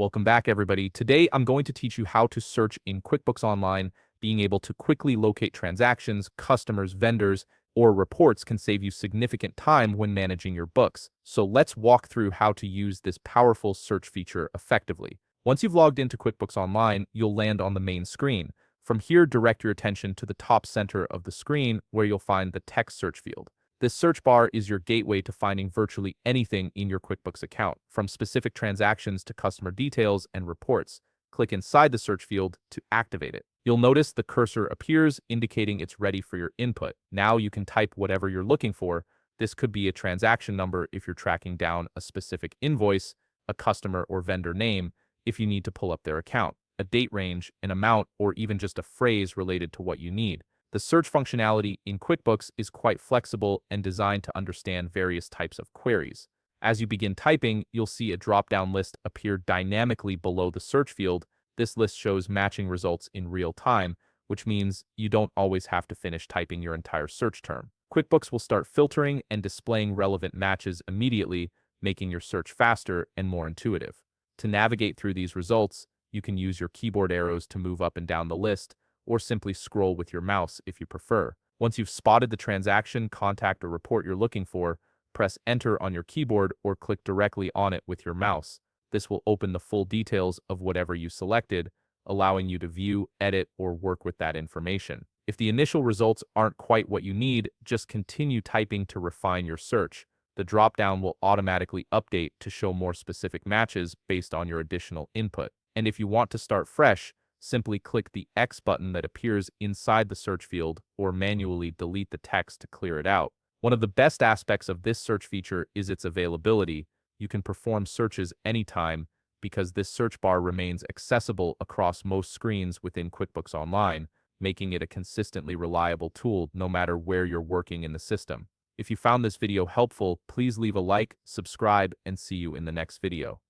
Welcome back, everybody. Today, I'm going to teach you how to search in QuickBooks Online. Being able to quickly locate transactions, customers, vendors, or reports can save you significant time when managing your books. So let's walk through how to use this powerful search feature effectively. Once you've logged into QuickBooks Online, you'll land on the main screen. From here, direct your attention to the top center of the screen where you'll find the text search field. This search bar is your gateway to finding virtually anything in your QuickBooks account, from specific transactions to customer details and reports. Click inside the search field to activate it. You'll notice the cursor appears, indicating it's ready for your input. Now you can type whatever you're looking for. This could be a transaction number if you're tracking down a specific invoice, a customer or vendor name if you need to pull up their account, a date range, an amount, or even just a phrase related to what you need. The search functionality in QuickBooks is quite flexible and designed to understand various types of queries. As you begin typing, you'll see a drop-down list appear dynamically below the search field. This list shows matching results in real time, which means you don't always have to finish typing your entire search term. QuickBooks will start filtering and displaying relevant matches immediately, making your search faster and more intuitive. To navigate through these results, you can use your keyboard arrows to move up and down the list, or simply scroll with your mouse if you prefer. Once you've spotted the transaction, contact, or report you're looking for, press Enter on your keyboard or click directly on it with your mouse. This will open the full details of whatever you selected, allowing you to view, edit, or work with that information. If the initial results aren't quite what you need, just continue typing to refine your search. The drop-down will automatically update to show more specific matches based on your additional input. And if you want to start fresh, simply click the X button that appears inside the search field or manually delete the text to clear it out. One of the best aspects of this search feature is its availability. You can perform searches anytime because this search bar remains accessible across most screens within QuickBooks Online, making it a consistently reliable tool no matter where you're working in the system. If you found this video helpful, please leave a like, subscribe, and see you in the next video.